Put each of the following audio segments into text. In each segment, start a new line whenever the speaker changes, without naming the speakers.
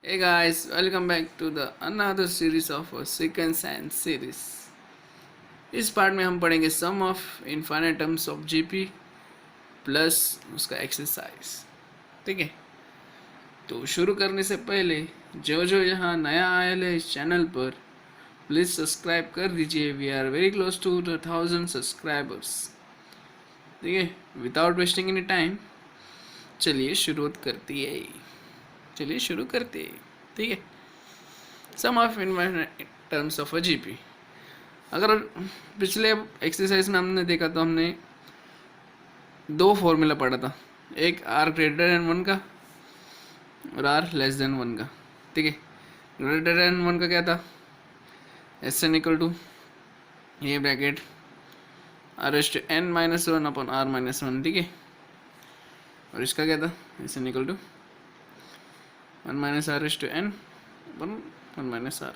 Hey guys, welcome back to the another series of a second science series. इस part में हम पढ़ेंगे sum of infinite terms of GP plus उसका exercise. ठीक है, तो शुरू करने से पहले जो जो यहाँ नया आया है इस चैनल पर प्लीज़ सब्सक्राइब कर दीजिए. We are very close to 1000 subscribers. ठीक है, विदाउट वेस्टिंग एनी टाइम चलिए शुरू करती है. ठीक है, sum of infinite terms of a GP. अगर पिछले एक्सरसाइज में हमने देखा तो हमने दो फॉर्मूला पढ़ा था, एक आर ग्रेटर देन 1 का और आर लेस देन 1 का. ठीक है, ग्रेटर देन 1 का क्या था, एस एन इक्वल टू ये bracket r s to n minus one upon r minus one. ठीक है, और इसका क्या था, s n equal to 1 minus r s to n upon 1 minus r.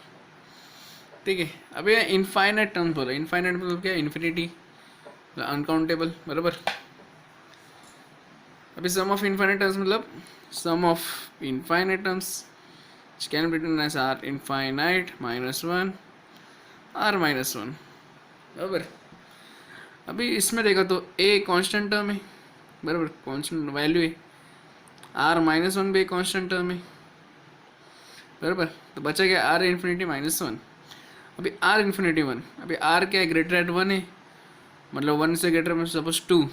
ठीक है, अब ये इनफाइनाइट टर्म्स बोला. इनफाइनाइट मतलब क्या, इन्फिनिटी, अनकाउंटेबल. बराबर. अभी सम ऑफ इनफाइनाइट टर्म्स मतलब sum of infinite terms can be written as r infinite minus 1 r minus 1. बराबर. अभी इसमें देखा तो ए कांस्टेंट टर्म है. बराबर, कांस्टेंट वैल्यू है. आर माइनस 1 भी एक कांस्टेंट टर्म है. बराबर, तो बचा गया आर इन्फिनिटी माइनस 1. अभी आर इन्फिनिटी 1, अभी आर क्या है, ग्रेटर एट 1 है, मतलब 1 से ग्रेटर में सपोज 2,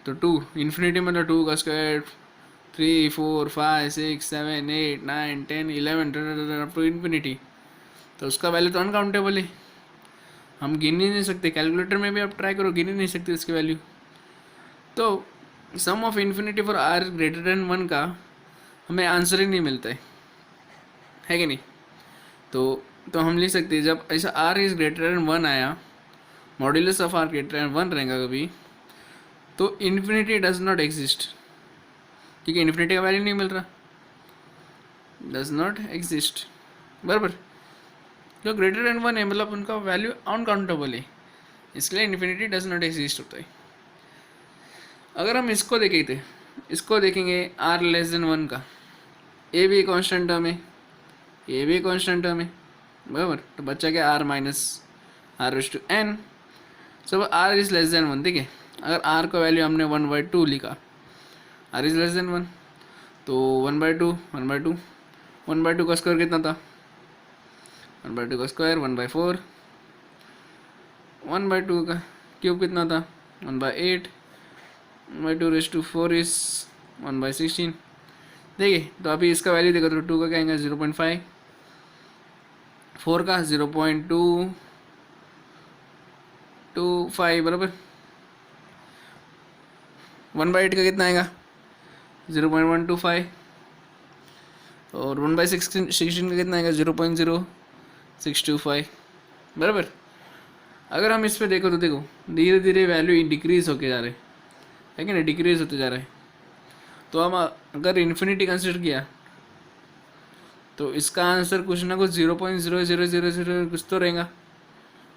तो 2 इन्फिनिटी मतलब 2 का स्क्वायर 3 4 5 6 7 8 9 10 11 अप टू इन्फिनिटी. तो उसका वैल्यू तो अनकाउंटेबल है, हम गिन ही नहीं सकते. कैलकुलेटर में भी आप ट्राई करो, गिन ही नहीं सकते उसकी वैल्यू. तो sum of infinity for r greater than 1 का हमें आंसर ही नहीं मिलता है कि नहीं. तो हम लिख सकते हैं जब ऐसा आर इज ग्रेटर देन 1 आया, modulus of r greater than 1 रहेगा कभी, तो इन्फिनिटी डज नॉट एग्जिस्ट. ठीक है, इन्फिनिटी का वैल्यू नहीं मिल रहा, डज नॉट एग्जिस्ट. बराबर, जो ग्रेटर देन 1 है मतलब उनका वैल्यू अनकाउंटेबल है, इसलिए इन्फिनिटी डज नॉट एग्जिस्ट होता है. अगर हम इसको देखेंगे आर लेस देन 1 का, ए भी कॉन्स्टेंट टर्म है, ये भी कॉन्स्टेंट टर्म है. बराबर, तो बच्चा क्या, r minus r s to n. सब आर इज लेस देन 1. ठीक है, अगर आर का वैल्यू हमने 1/2 लिखा, आर इज लेस देन 1, तो 1/2 1/2 का स्क्वायर कितना था, 1/2 का स्क्वायर 1/4, 1/2 का क्यूब कितना था 1/8, 1/2 रेज़ टू 4 इज 1/16. देखिए, तो अभी इसका वैल्यू देखो तो 2 का क्या आएगा 0.5, 4 का 0.225. बराबर, 1/8 का कितना आएगा 0.125, और 1/16 का कितना आएगा 0.0625. बराबर. अगर हम इस पर देखो तो देखो धीरे धीरे वैल्यू डिक्रीज होके जा रहे है कि नहीं, डिक्रीज होते जा रहे हैं. तो हम अगर इन्फिनिटी कंसिडर किया तो इसका आंसर कुछ ना कुछ 0.0000 कुछ तो रहेगा,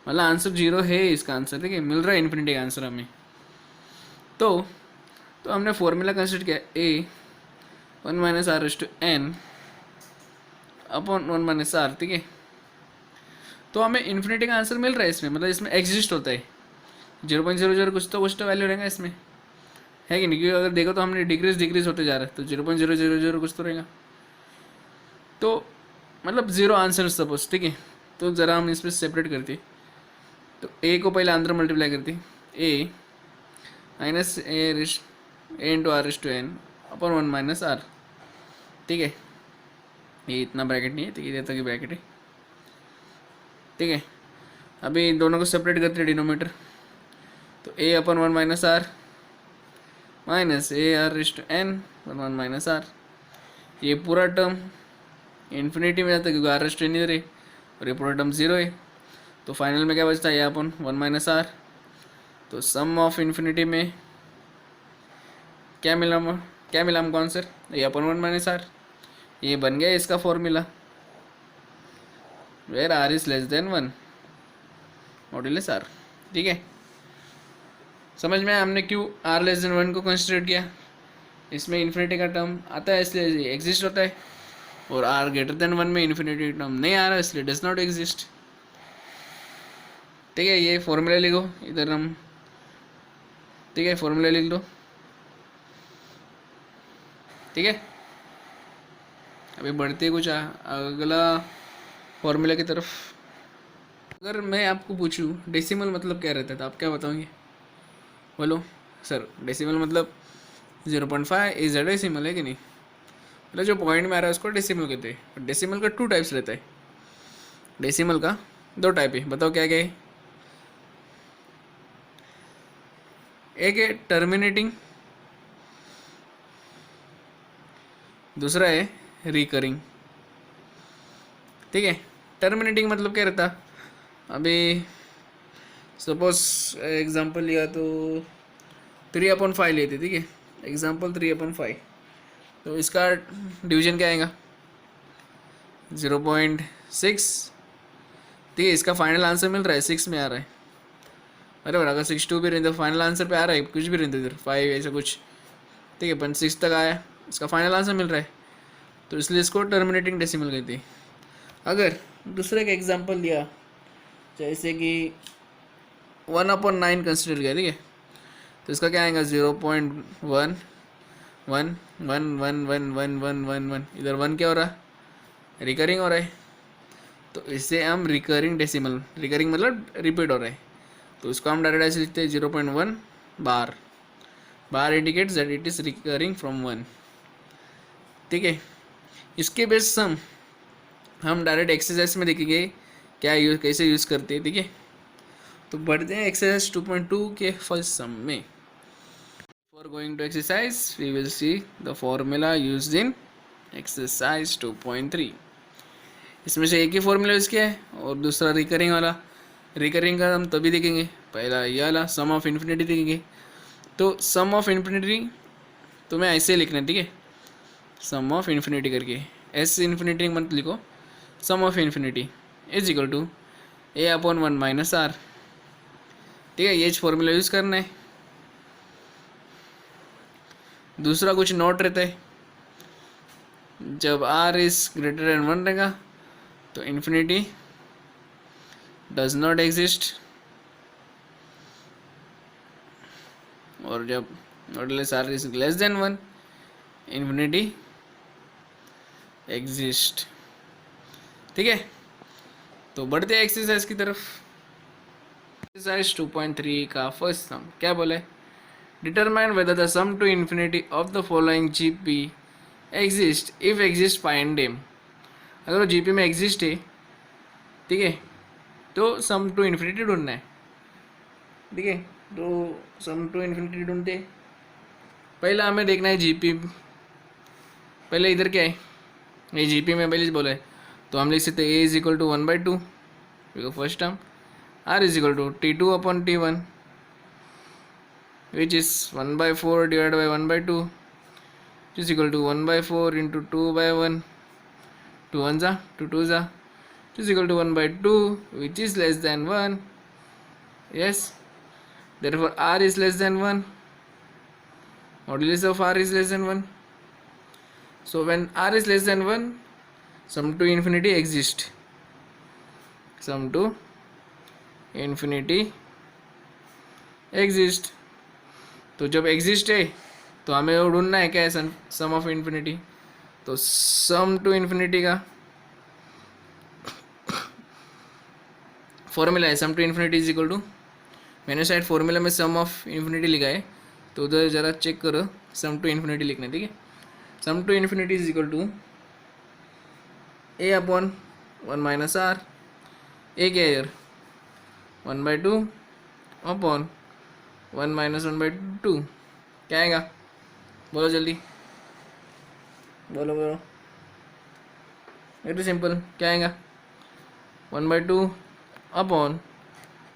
मतलब आंसर 0 है इसका आंसर. ठीक है, मिल रहा है इन्फिनिटी का आंसर हमें. तो हमने फॉर्मूला कंसिडर किया a 1 minus r s to n upon 1 minus r. ठीक है, तो हमें इन्फिनिटी का आंसर मिल रहा है इसमें, मतलब इसमें एग्जिस्ट होता है 0.00 कुछ तो वैल्यू रहेगा इसमें, है कि नहीं. क्योंकि अगर देखो तो हमने डिक्रीज होते जा रहा है, तो 0.000 कुछ तो रहेगा. तो मतलब 0 आंसर सपोज. ठीक है, तो ज़रा हम इसमें सेपरेट करते, तो ए को पहले अंदर मल्टीप्लाई करते, a minus a into r s to n upon 1 minus r. ठीक है, ये इतना ब्रैकेट नहीं है, तो ये तक ब्रैकेट है. ठीक है, अभी दोनों को सेपरेट करते हैं डिनोमीटर, तो a upon 1 minus r minus a r s to n 1 minus r. ये पूरा टर्म इन्फिनिटी में जाता है क्योंकि आर एस टू एन इधर है, और ये पूरा टर्म 0 है. तो फाइनल में क्या बचता है, ये अपन 1 माइनस आर. तो सम ऑफ इन्फिनिटी में क्या मिला हमको आंसर, ये अपन 1 माइनस आर. ये बन गया इसका formula, where r is less than 1 modulus r. ठीक है, समझ में हमने क्यों आर लेस देन 1 को कंसिडर किया. इसमें इन्फिनिटी का टर्म आता है इसलिए एग्जिस्ट होता है. और आर ग्रेटर देन 1 में इन्फिनिटी टर्म नहीं आ रहा, इसलिए डज नॉट एग्जिस्ट। ठीक है, ये फॉर्मूला लिखो इधर हम, ठीक है फॉर्मूला लिख लो। ठीक है, अभी बढ़ते कुछ अगला फॉर्मूला की तरफ। अगर मैं आपको पूछूं डेसिमल मतलब क्या रहता है तो आप क्या बताओगे? बोलो सर, डेसिमल मतलब 0.5 इज अ डेसिमल, है कि नहीं? मतलब जो पॉइंट में आ रहा है उसको डेसिमल कहते हैं। डेसिमल का 2 टाइप्स रहता है। डेसिमल का 2 टाइप है, बताओ क्या क्या है? एक है टर्मिनेटिंग, दूसरा है रिकरिंग। ठीक है, टर्मिनेटिंग मतलब क्या रहता? अभी सपोज एग्जांपल लिया तो 3/5 लेते, ठीक है, एग्जांपल 3/5, तो इसका डिवीजन क्या आएगा? 0.6। ठीक है, इसका फाइनल आंसर मिल रहा है 6 में आ रहा है, बराबर। अगर 6 भी रहते फाइनल आंसर पे आ रहा है, कुछ भी रहते इधर 5 ऐसा कुछ, ठीक है, 6 तक आया, इसका फाइनल आंसर मिल रहा है, तो इसलिए इसको टर्मिनेटिंग डेसिमल कहते हैं। अगर दूसरे का एग्जांपल लिया, जैसे कि 1/9 कंसिडर किया, ठीक है, तो इसका क्या आएगा? 0.1 1 1 1 1 1 1 1 1, इधर 1 क्या हो रहा है? रिकरिंग हो रहा है, तो इससे हम रिकरिंग डेसिमल, रिकरिंग मतलब रिपीट हो रहा है, तो इसको हम डायरेक्ट ऐसे लिखते हैं 0.1 bar. Bar indicates that it is recurring from 1। ठीक है, इसके बेस सम हम डायरेक्ट एक्सरसाइज में देखेंगे क्या यूज, कैसे यूज़ करते हैं। ठीक है, तो बढ़ते हैं एक्सरसाइज 2.2 के फर्स्ट सम में। For going to exercise we will see the formula used in exercise 2.3। इसमें से एक ही फॉर्मूला यूज़ किया है और दूसरा रिकरिंग वाला। रिकरिंग का हम तभी देखेंगे, पहला ये वाला सम ऑफ इन्फिनिटी देखेंगे। तो सम ऑफ इन्फिनिटी तुम्हें ऐसे लिखना है, ठीक है, सम ऑफ इन्फिनिटी करके, एस इन्फिनिटी मत लिखो, sum of infinity is equal to a/1 minus r. ठीक है, ये फॉर्मूला यूज़ करना है। दूसरा कुछ नोट रहता है, जब r इज ग्रेटर देन 1 रहेगा तो इन्फिनिटी डज नॉट एग्जिस्ट, और जब modulus r is less than 1 infinity exist. ठीक है, तो बढ़ते हैं एक्सरसाइज की तरफ। एक्सरसाइज 2.3 का फर्स्ट सम क्या बोले? Determine whether the sum to infinity of the following GP exist if exist find them. अगर वो जीपी में एग्जिस्ट है, ठीक है, तो सम टू इन्फिनिटी ढूंढना है। ठीक है, तो सम टू इन्फिनिटी ढूंढते, पहला हमें देखना है जीपी। पहले इधर क्या है, ये जीपी में पहले बोला है, तो हम लिख सकते हैं a is equal to 1/2 because first term, r is equal to T2/T1 which is 1/4 divided by 1/2 which is equal to 1/4 into 2/1, 2 1s are 2 2s are, which is equal to 1/2 which is less than 1. Yes, therefore r is less than 1, modulus of r is less than 1. So when r is less than 1, sum to infinity exists, sum to infinity exist। तो जब exist है तो हमें वो ढूंढना है क्या है, सम ऑफ इन्फिनिटी। तो सम टू इन्फिनिटी का फॉर्मूला है sum to infinity is equal to, मैंने शायद फॉर्मूला में सम ऑफ इन्फिनिटी लिखा है, तो उधर ज़रा चेक करो, सम टू इन्फिनिटी लिखना है। ठीक है, sum to infinity is equal to a/1 minus r, a क्या है यार 1/2 अपॉन 1 माइनस 1/2, क्या आएगा? बोलो जल्दी, बोलो बोलो, वेरी सिंपल, क्या आएगा? 1/2 upon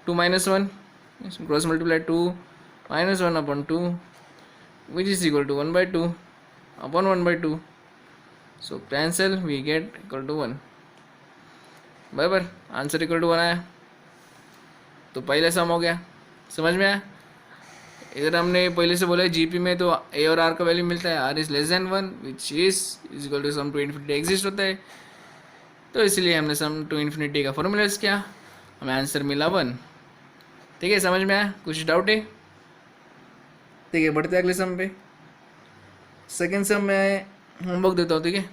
2 minus 1, cross multiply 2 minus 1 upon 2 which is equal to 1/2 upon 1/2। So cancel, we get equal to 1। बराबर, आंसर इक्वल टू 1 आया। तो पहले सम हो गया, समझ में आया? इधर हमने पहले से बोला है जीपी में तो ए और आर का वैल्यू मिलता है, r is less than 1 which is equal to sum to infinity exist होता है, तो इसलिए हमने सम टू इन्फिनिटी का फॉर्मूला यूज़ किया, हमें आंसर मिला 1। ठीक है, समझ में आया? कुछ डाउट है? ठीक है, बढ़ते अगले सम पे। सेकेंड सम में होमवर्क देता हूँ, ठीक है?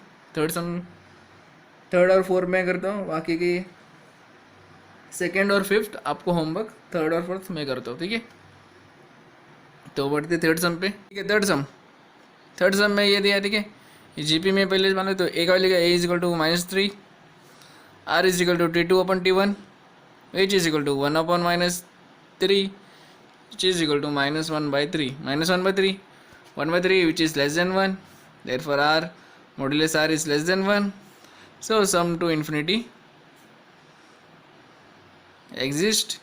थर्ड और फोर्थ में करता हूँ, बाकी की सेकेंड और फिफ्थ आपको होमवर्क थर्ड और फोर्थ में करता हूँ, ठीक है? तो बढ़ते थर्ड सम पे। ठीक है, थर्ड सम में ये दिया, ठीक है? जीपी में पहले मान लो तो एक वाले का a is equal to -3, r is equal to T2 upon T1, which is equal to 1 upon -3, which is equal to -1/3, -1/3 which is less than 1, therefore r modulus r is less than 1, so sum to infinity exist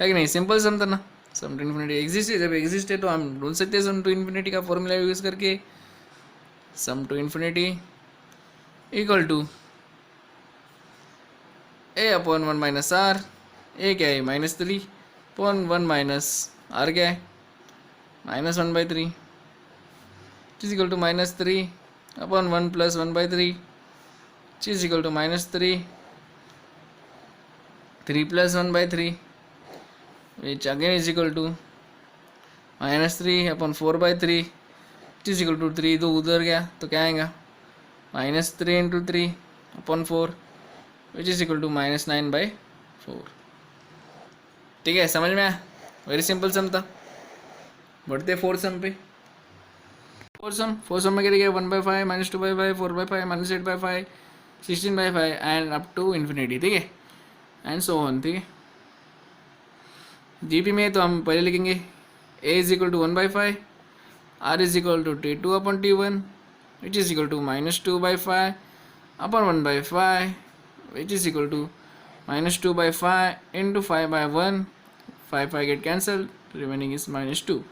है कि नहीं? Simple सम था ना, सम to infinity exist है, जब exist है तो हम ढूंढ सकते हैं सम टू इन्फिनिटी का फॉर्मूला यूज़ करके, sum to infinity equal to a upon 1 minus r, a क्या है -3 अपॉन 1 माइनस आर क्या है -1/3, is equal to -3 upon 1 plus 1/3, is equal to -3 plus 1/3, which again is equal to -3 upon 4/3, is equal to 3 तो उधर गया तो क्या आएगा -3 into 3 upon 4, which is equal to -9/4। ठीक है, समझ में आया? वेरी सिंपल सम था। बढ़ते फोर्थ सम पे। फोर्थ सम में क्या दिया? 1/5 -2/5 4/5 -8/5 16/5 एंड अप टू इन्फिनिटी, ठीक है? एंड सो ऑन, ठीक है? जीपी में तो हम पहले लिखेंगे a is equal to 1/5, r is equal to T2 upon T1, which is equal to -2/5 upon 1/5, which is equal to -2/5 into 5/1, 5 get cancel, remaining is -2।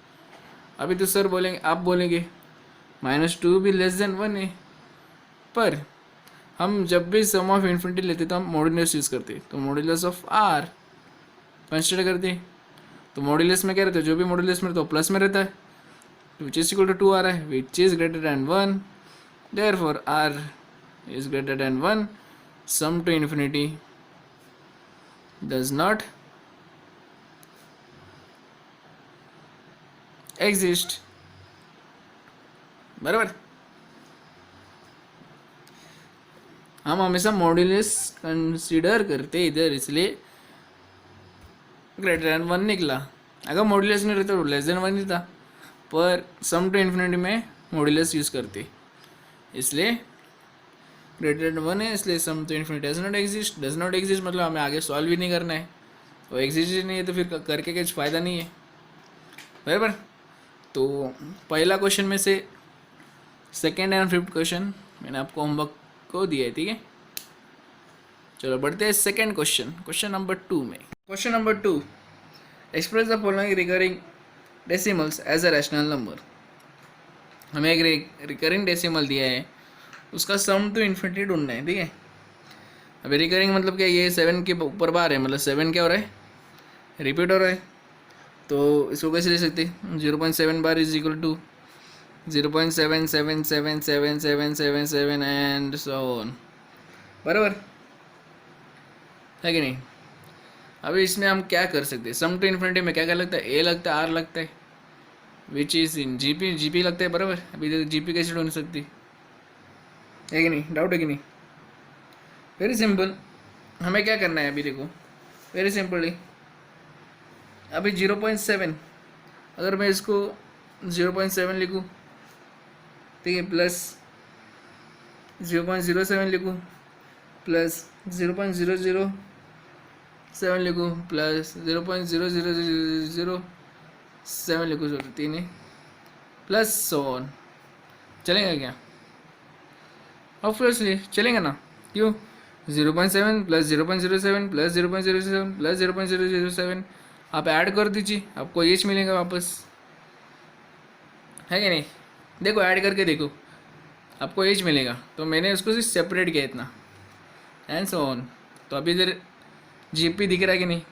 अभी तो सर बोलेंगे, आप बोलेंगे -2 भी लेस देन 1 है, पर हम जब भी सम ऑफ इन्फिनिटी लेते तो हम मॉड्यूलस यूज़ करते, तो मॉड्यूलस ऑफ आर कंसिडर करते, तो मॉड्यूलस में क्या रहता है? जो भी मॉड्यूलस में रहता है प्लस में रहता है, विच इज इक्वल टू 2 आ रहा है, which is greater than 1, therefore r is greater than 1, sum to infinity does not exist. बराबर? हम हमेशा मॉड्यूलस कंसीडर करते इधर, इसलिए ग्रेटर देन 1 निकला। अगर मॉड्यूलस नहीं रहता तो लेस देन 1 ही था, पर सम टू इन्फिनिटी में मॉड्यूलस यूज़ करते, इसलिए ग्रेटर देन 1 है, इसलिए sum to infinity does not exist मतलब हमें आगे सॉल्व भी नहीं करना है, वो एग्जिस्ट ही नहीं है तो फिर करके कुछ फ़ायदा नहीं है। बराबर? तो पहला क्वेश्चन में से सेकेंड एंड फिफ्थ क्वेश्चन मैंने आपको होमवर्क को दिया है, ठीक है? चलो बढ़ते हैं सेकेंड क्वेश्चन नंबर 2 में। Question number 2, express the following recurring decimals as a rational number. हमें एक रिकरिंग डेसिमल दिया है, उसका सम टू इन्फिनिटी ढूंढना है, ठीक है? अभी रिकरिंग मतलब क्या? ये 7 के ऊपर बार है, मतलब 7 क्या हो रहा है? रिपीट हो रहा है, तो इसको कैसे ले सकते? 0.7 bar is equal to 0.7777777 and so on. बराबर है कि नहीं? अभी इसमें हम क्या कर सकते हैं? सम टू इन्फिनिटी में क्या क्या लगता है? ए लगता है, आर लगता है, विच इज इन जीपी लगता है। बराबर? अभी देखो जीपी कैसे ढूंढ सकती है कि नहीं? डाउट है कि नहीं? वेरी सिंपल, हमें क्या करना है? अभी देखो वेरी सिंपली, अभी 0.7 अगर मैं इसको 0.7 लिखूँ, ठीक है, प्लस 0.07 लिखूँ, प्लस 0.007 लिखूँ, प्लस 0.00007 लिखूँ, सॉरी 3 है, प्लस सो ऑन। चलेगा क्या? ऑब्वियसली चलेगा ना, क्यों? 0.7 प्लस 0.07 प्लस 0.07 प्लस 0.007 आप ऐड कर दीजिए, आपको एच मिलेगा वापस, है कि नहीं? देखो ऐड करके देखो, आपको एच मिलेगा, तो मैंने उसको सिर्फ सेपरेट किया इतना, एंड सो ऑन। तो अभी इधर जीपी दिख रहा है कि नहीं?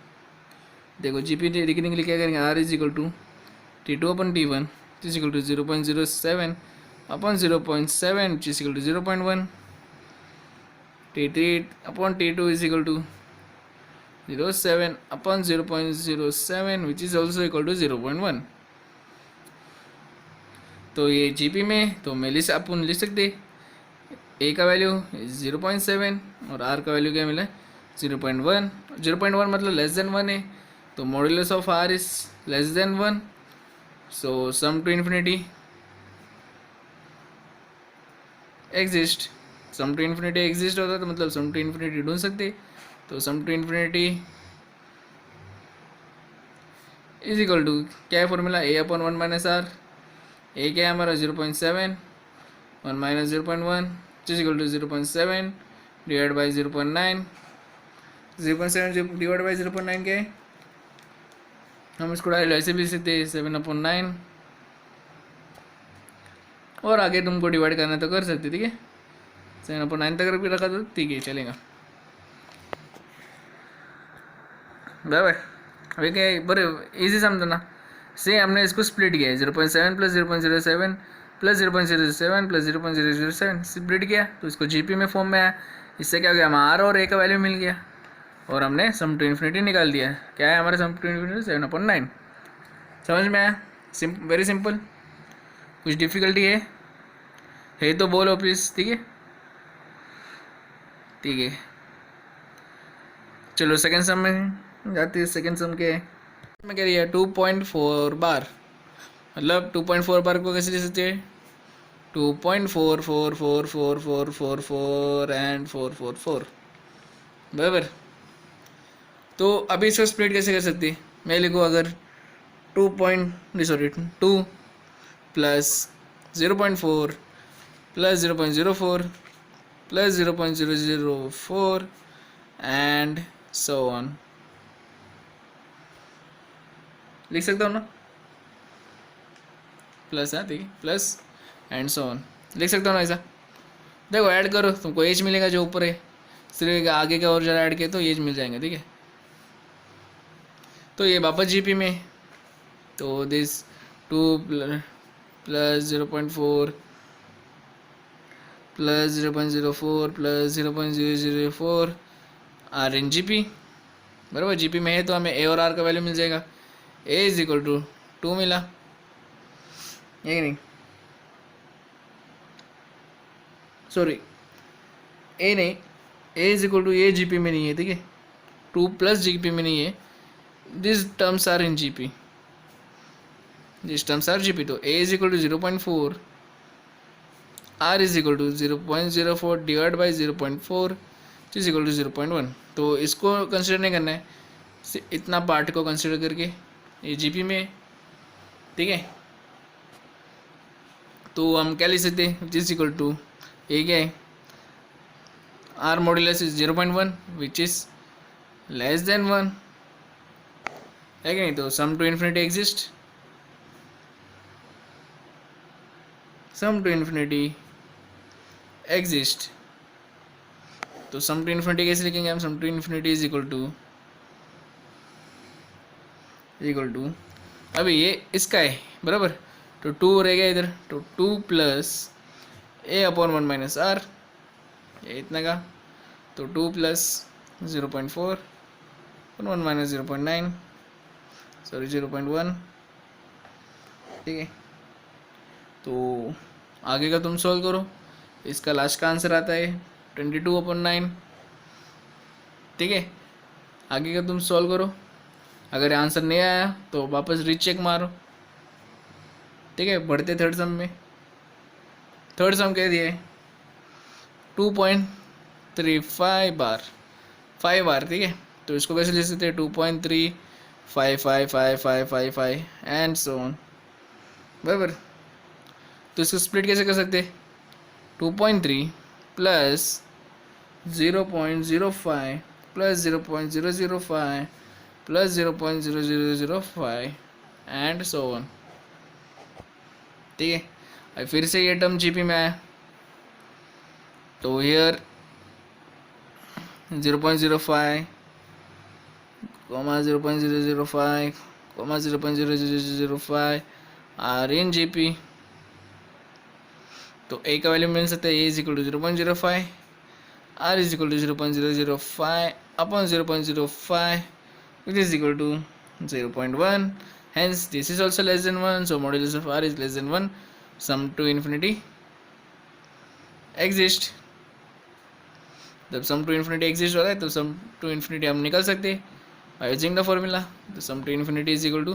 देखो जीपी दिखने के लिए क्या करेंगे? R is equal to T2 upon T1 is equal to 0.07 upon 0.7 which is equal to 0.1. T3 upon T2 is equal to 0.7 upon 0.07 which is also equal to 0.1. तो ये जीपी में तो मैं अपन लिख सकते ए का वैल्यू 0.7 और आर का वैल्यू क्या मिला 0.1. 0.1 मतलब लेस देन 1 है, तो modulus of r is less than 1. So sum to infinity exist. Sum to infinity exist होता तो मतलब सम टू इन्फिनिटी ढूंढ सकते. तो sum to infinity is equal to क्या है formula a upon 1 minus r. A क्या है हमारा 0.7 1 minus 0.1 is equal to 0.7 divide by 0.9. 0.7 divide by 0.9 क्या है, हम इसको डायरेक्ट ऐसे भी सकते 7/9 और आगे तुमको डिवाइड करना तो कर सकते. ठीक है 7/9 तक भी रखा तो ठीक है चलेगा बराबर. अभी क्या है बड़े ईजी समझना. से हमने इसको स्प्लिट किया है 0.7 प्लस 0.07 प्लस 0.07 प्लस 0.007 स्प्लिट किया तो इसको जीपी में फॉर्म में आया. इससे क्या हो गया, हमें आर और ए का वैल्यू मिल गया और हमने सम टू इन्फिनिटी निकाल दिया. क्या है हमारे सम टू इन्फिनिटी 7/9. समझ में आया, वेरी सिंपल. कुछ डिफ़िकल्टी है तो बोलो प्लीज़. ठीक है ठीक है चलो सेकेंड सम में जाते हैं. सेकेंड सम के में क्या दिया 2.4 बार. मतलब 2.4 बार को कैसे लिख सकते हैं 2.4444444 एंड 444 बराबर. तो अभी इसको स्प्लिट कैसे कर सकते हैं, मैं लिखूँ अगर 2 plus 0.4 plus 0.04 plus 0.004 and so on. लिख सकता हूँ ना प्लस. हाँ ठीक है प्लस एंड सो ऑन लिख सकता हूँ ना ऐसा. देखो ऐड करो तुमको एज मिलेगा जो ऊपर है, सिर्फ आगे का और ज़रा ऐड किया तो एज मिल जाएंगे. ठीक है तो ये वापस जीपी में तो this 2 plus 0.4 plus 0.04 plus 0.004 are in GP बराबर. जीपी में है तो हमें ए और आर का वैल्यू मिल जाएगा. ए इज इक्वल टू 2 मिला ये नहीं सॉरी ए नहीं a is equal to a GP में नहीं है. ठीक है 2 प्लस जीपी में नहीं है. This terms are in GP. This terms are GP. तो a is equal to 0.4 r is equal to 0.04 divide by 0.4 is equal to 0.1. तो इसको कंसिडर नहीं करना है, इतना पार्ट को कंसिडर करके ये जीपी में. ठीक है तो हम क्या लिख सकते हैं which is equal to a क्या है r modulus is 0.1 which is less than 1 है कि नहीं. तो sum to infinity exist. Sum to infinity exist. तो सम टू इन्फिनिटी कैसे लिखेंगे हम, sum to infinity is equal to अभी ये इसका है बराबर. तो 2 रह गया इधर तो 2 plus a upon 1 minus r ये इतना का. तो 2 प्लस 0.4 और 1 माइनस 0.9 सॉरी 0.1. ठीक है तो आगे का तुम सॉल्व करो. इसका लास्ट का आंसर आता है 22/9. ठीक है आगे का तुम सॉल्व करो. अगर आंसर नहीं आया तो वापस रीचेक मारो. ठीक है बढ़ते थर्ड सम में. थर्ड सम कह दिए 2.35 बार 5 बार. ठीक है तो इसको कैसे लिख सकते हैं 2.3555555 एंड सो ऑन बराबर. तो इसको स्प्लिट कैसे कर सकते 2.3 plus 0.05 plus 0.005 plus 0.0005 and so on. ठीक है अब फिर से ये टर्म जीपी में आया तो here 0.05 0.005 comma 0.0005 are in GP. तो ए का वैल्यू मिल सकता है a is equal to 0.05, r is equal to 0.005 upon 0.05 which is equal to 0.1. Hence this is also less than 1, so modulus of r is less than 1. Sum to infinity exist. जब सम to infinity exist हो रहा है तो sum to infinity हम निकाल सकते हैं by using the formula. तो sum to infinity is equal to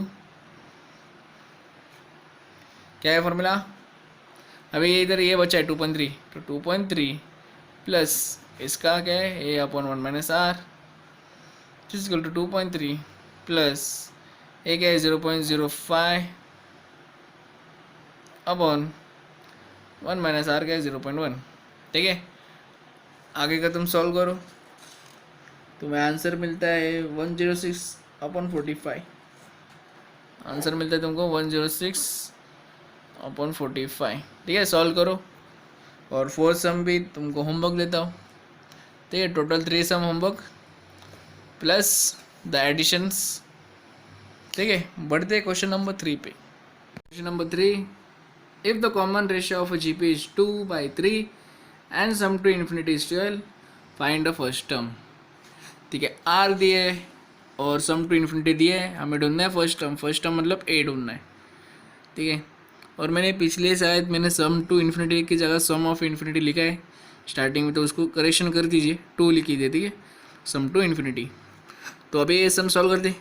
क्या है फॉर्मूला? अभी ये इधर ये बचा है 2.3, तो 2.3 प्लस इसका क्या है a upon 1 minus r is equal to 2.3 plus a क्या है 0.05 अपॉन 1 माइनस आर क्या है 0.1। ठीक है, आगे का तुम सॉल्व करो, तुम्हें आंसर मिलता है 106 अपॉन 45। आंसर मिलता है तुमको 106 अपॉन 45। ठीक है, सॉल्व करो। और फोर्थ सम भी तुमको होमवर्क देता हूँ। ठीक है, total 3 sum homework plus the additions. ठीक है, बढ़ते हैं क्वेश्चन नंबर 3 पे। Question number 3, if the common ratio of a GP is 2/3 and sum to infinity is 12, find the first term. ठीक है, आर दिए और सम टू इन्फिनिटी दिए, हमें ढूंढना है फर्स्ट टर्म। फर्स्ट टर्म मतलब ए ढूंढना है। ठीक है, और मैंने पिछले शायद मैंने सम टू इन्फिनिटी की जगह सम ऑफ इन्फिनिटी लिखा है स्टार्टिंग में, तो उसको करेक्शन कर दीजिए, 2 लिख दीजिए। ठीक है, सम टू इन्फिनिटी। तो अभी ये सम सॉल्व कर दे।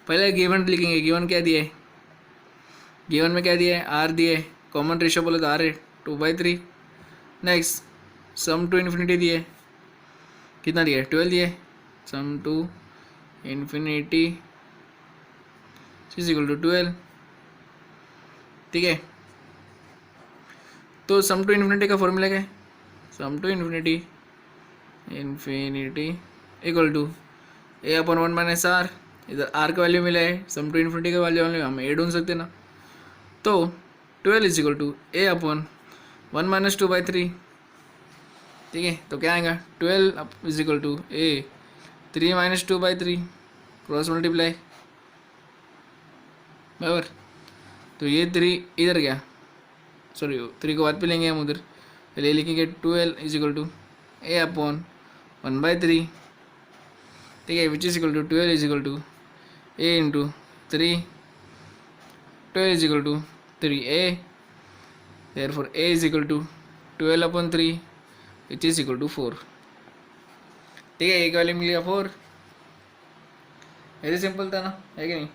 पहले गिवन लिखेंगे, गिवन क्या दिया है, गिवन में क्या दिया है आर दिया है, कॉमन रेशियो बोले तो आर है 2/3। नेक्स्ट सम टू इन्फिनिटी दिया है, कितना दिया है 12 दिया है, sum to infinity is equal to 12। ठीक है, तो सम टू इन्फिनिटी का फॉर्मूला क्या है, sum to infinity equal to a upon 1 minus r. इधर आर का वैल्यू मिला है, सम टू इन्फिनिटी का वैल्यू हम ए ढूंढ सकते ना। तो 12 is equal to a upon 1 minus 2/3। ठीक है, तो क्या आएगा 12 is equal to a 3 minus 2/3 cross multiply, बराबर। तो ये 3 इधर गया, सॉरी 3 को बाद पे लेंगे हम उधर, पहले लिखेंगे 12 is equal to a upon 1/3। ठीक है, which is equal to 12 is equal to a into 3, 12 is equal to 3a, therefore a is equal to 12 upon 3 which is equal to 4। ठीक है, एक वैल्यू मिल गया 4। वेरी सिंपल था ना, है कि नहीं?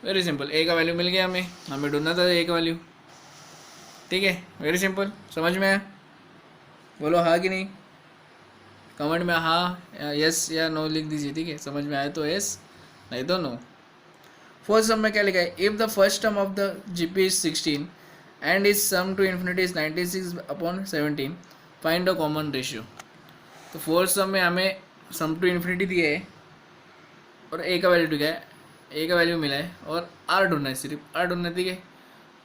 वेरी सिंपल, ए का वैल्यू मिल गया हमें ढूंढना था ए का वैल्यू। ठीक है, वेरी सिंपल, समझ में आया? बोलो हाँ कि नहीं, कमेंट में हाँ यस या नो लिख दीजिए। ठीक है, समझ में आया तो यस, नहीं तो नो। फर्स्ट सम में क्या लिखा है, if the first term of the GP is 16 and is sum to infinity is 96 upon 17, find the common ratio. तो फोर्थ सम में हमें सम टू इन्फिनिटी दिया है और ए का वैल्यू दिया है, ए का वैल्यू मिला है और आर ढूंढना है, सिर्फ आर ढूंढना है। ठीक है,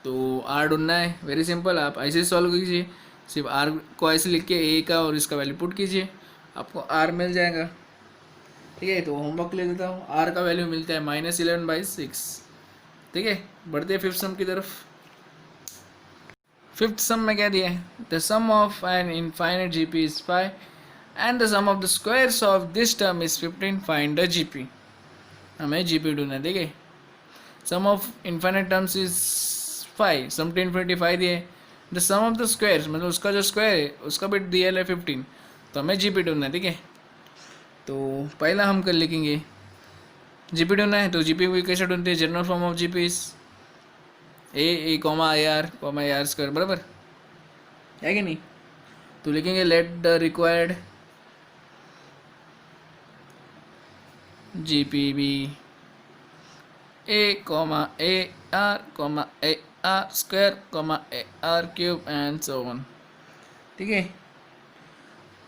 तो आर ढूंढना है, वेरी सिंपल, आप ऐसे सॉल्व कीजिए, सिर्फ आर को ऐसे लिख के ए का और इसका वैल्यू पुट कीजिए, आपको आर मिल जाएगा। ठीक है, तो होमवर्क ले लेता हूँ, आर का वैल्यू मिलता है -11/6। ठीक है, बढ़ते हैं फिफ्थ सम की तरफ। फिफ्थ सम में क्या दिया है, the sum of an infinite GP is 5 and the sum of the squares of this term is 15, find the GP. हमें जीपी ढूंढना है। ठीक है, sum of infinite terms is 5, sum to infinity 5 दिए, the sum of the squares मतलब उसका जो square है उसका भी दिया है 15, तो हमें जीपी ढूंढना है। ठीक है, तो पहला हम कर लिखेंगे जीपी ढूंढना है, तो जीपी भी कैसे ढूंढते हैं, general form of GP is a comma a r square, बराबर है कि नहीं? तो लिखेंगे let the required GP be a r square a r cube and so on. ठीक है,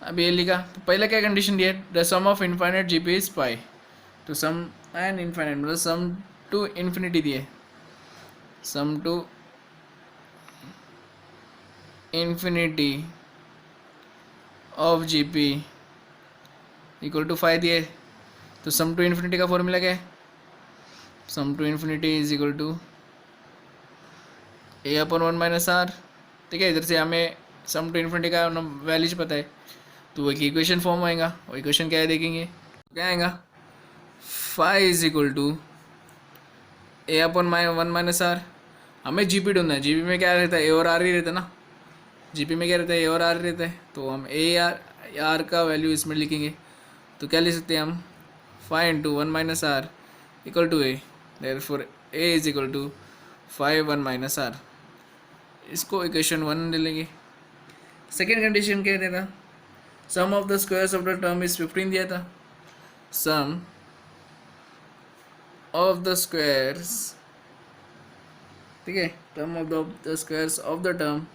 अब ये लिखा, तो पहला क्या कंडीशन दिया है, the sum of infinite GP is 5, तो सम एंड इनफाइनाइट मतलब सम टू इन्फिनिटी दिए, sum to infinity of GP equal to 5 दिए, तो सम टू इन्फिनिटी का फॉर्मूला क्या है? Sum to infinity is equal to a upon 1 minus r. ठीक है, इधर से हमें सम टू इन्फिनिटी का वैल्यूज पता है, तो वो एक इक्वेशन फॉर्म आएगा। वो इक्वेशन क्या है देखेंगे, क्या आएगा, फाई is equal to a upon 1 minus r. हमें जीपी ढूंढना है, जीपी में क्या रहता है, ए और आर ही रहता है ना। जीपी में क्या रहता है, ए और आर रहता है, तो हम ए आर का वैल्यू इसमें लिखेंगे। तो क्या लिख सकते हैं हम, five into 1 minus R equal to A, therefore A is equal to 5 1 minus R. इसको इक्वेशन 1 ले लेंगे। सेकेंड कंडीशन क्या देता, sum of the squares of the term is 15 दिया था। सम ऑफ द स्क्वायर्स, ठीक है, sum of the squares of the term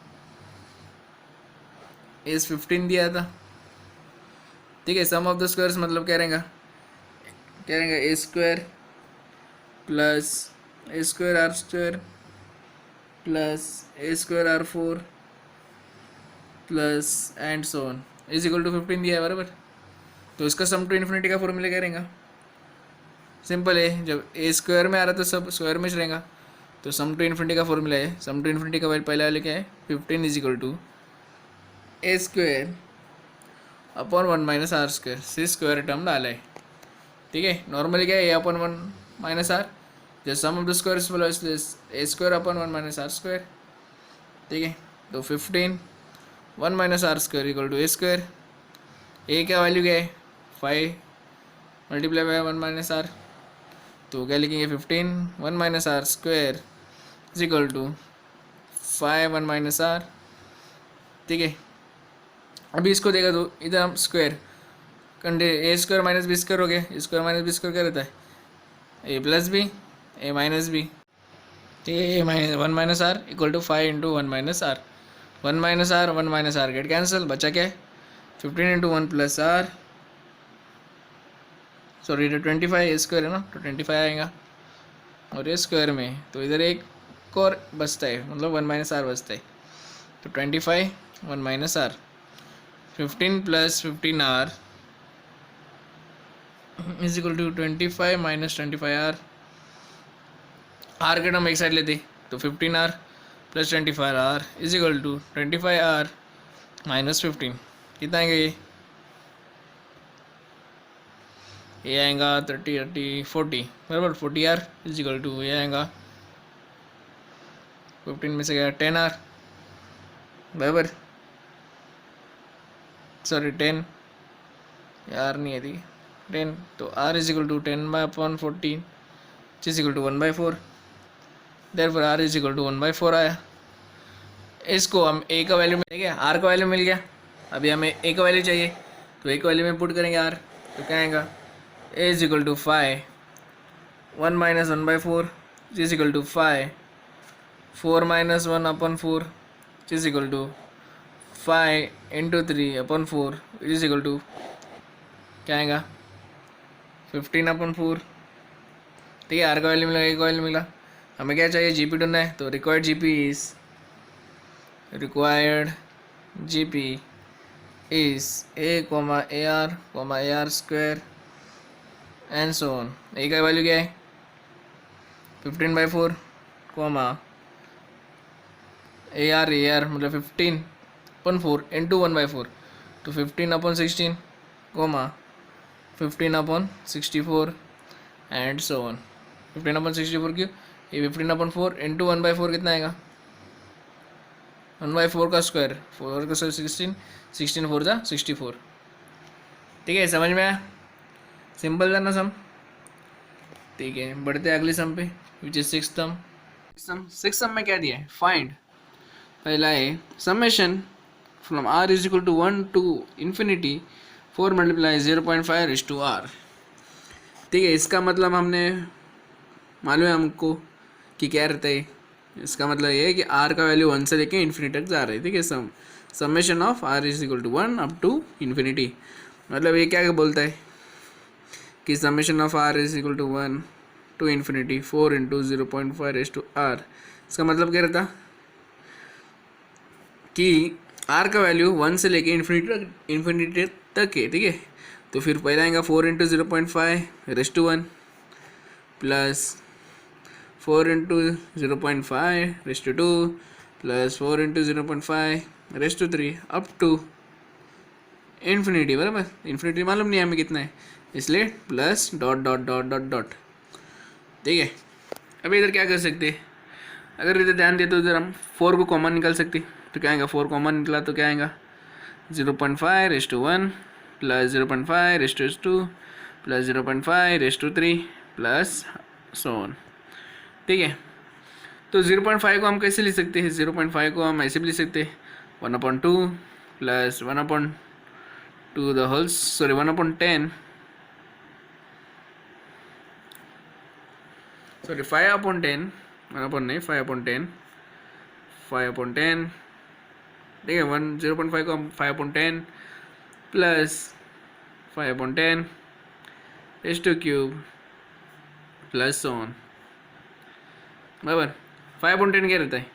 is 15 दिया था। ठीक है, सम ऑफ द स्क्वायर्स मतलब क्या रहेगा, a square plus a square r square plus a square r 4 plus and so on is equal to 15 दिया है बराबर। तो इसका सम टू इन्फिनिटी का फॉर्मूला क्या रहेगा, सिंपल है, जब ए स्क्वायर में आ रहा तो सब स्क्वायर में रहेगा। तो सम टू इन्फिनिटी का फॉर्मूला है, सम टू इन्फिनिटी का पहला वाले क्या है, 15 is equal to a square upon 1 minus r square, see square term डाला है। ठीक है, नॉर्मली क्या है, ए अपॉन 1 माइनस आर, जब सम ऑफ द स्क्वायर्स बोला इसलिए a square upon 1 minus r square. ठीक है, तो 15 1 minus r square equal to a square. A का वैल्यू क्या है, 5 मल्टीप्लाई बाय 1 माइनस आर, तो क्या लिखेंगे, 15 1 minus r square is equal to 5 1 minus r. ठीक है, अभी इसको देखा तो इधर हम स्क्वायर कंडे A square minus B square हो गया, स्क्वायर माइनस बी स्क्वायर क्या रहता है, A plus B A minus B. ठीक है, A minus 1 minus R equal to 5 into 1 minus R, 1 minus R get cancel, बचा क्या है 15 इंटू 1 प्लस आर, सॉरी तो 25 स्क्वायर है ना, तो 25 आएगा और ये स्क्वायर में, तो इधर एक और बचता है, मतलब 1 माइनस आर बचता है। तो 25 1 minus r, 15 plus 15 r is equal to 25 minus 25 r. R के टर्म एक साइड लेते तो 15 r plus 25 r is equal to 25 r minus 15, कितना आएगा ये आएगा 30 30 40 बराबर, 40 आर इज इक्वल टू ये आएगा 15 में से गया 10 आर बराबर, सॉरी 10 यार नहीं है थी 10, तो r is equal to 10 by upon 14 is equal to 1/4, therefore r is equal to 1/4 आया। इसको हम ए का वैल्यू मिल गया, आर का वैल्यू मिल गया, अभी हमें ए का वैल्यू चाहिए, तो ए का वैल्यू में पुट करेंगे आर, तो क्या आएगा a is equal to 5 1 minus 1/4 is equal to 5 4 minus 1 upon 4 is equal to 5 into 3 upon 4 is equal to क्या आएगा 15 अपॉन 4। ठीक है, आर का वैल्यू मिला, ए का वैल्यू मिला, हमें क्या चाहिए, जीपी ढूंढना है, तो required GP is a r square and so on. A का वैल्यू क्या है 15/4 ए आर मतलब 15/4 इंटू 1/4, तो 15/16 15/64 एंड सो ऑन। 15/64 क्यों, ये 15/4 इंटू 1/4 कितना आएगा 1/4 का स्क्वायर, 4 का स्क्वायर 16, 16 4 जा 64। ठीक है, समझ में आया, सिंपल था ना सम। ठीक है, बढ़ते हैं अगले सम पे, विच इज सिक्स सम में क्या दिया है, फाइंड, पहला है summation from r is equal to 1 to infinity 4 multiply 0.5 is to r. ठीक है, इसका मतलब हमने मालूम है हमको कि क्या रहता है, इसका मतलब ये है कि आर का वैल्यू 1 से लेके इन्फिनिटी तक जा रहा है। ठीक है, summation of r is equal to 1 up to infinity, मतलब ये क्या बोलता है कि summation of r is equal to 1 to infinity 4 into 0.5 is to r. इसका मतलब क्या रहता कि आर का वैल्यू 1 से लेके इन्फिनिटी तक है। ठीक है, तो फिर पहला आएगा 4 into 0.5 ⁻1 plus 4 into 0.5 ⁻2 plus 4 into 0.5 ⁻3 up to infinity. बराबर, इन्फिनिटी मालूम नहीं हमें कितना है, इसलिए plus dot dot dot dot dot. ठीक है, अभी इधर क्या कर सकते हैं, अगर इधर ध्यान दे तो इधर हम 4 को कॉमन निकाल सकते। तो क्या आएगा, 4 कॉमन निकला तो क्या आएगा 0.5 ⁻1 plus 0.5 ⁻2 plus 0.5 ⁻3 plus so on. ठीक है, तो 0.5 को हम कैसे लिख सकते हैं, 0.5 को हम ऐसे भी लिख सकते हैं 1/2 प्लस 1/2 द होल 1/10 5/10 1/नहीं 5/10 5/10। ठीक है, 0.5 को हम 5/10 प्लस 5/10 ⁻³ प्लस सो ऑन। बराबर, 5/10 क्या रहता है,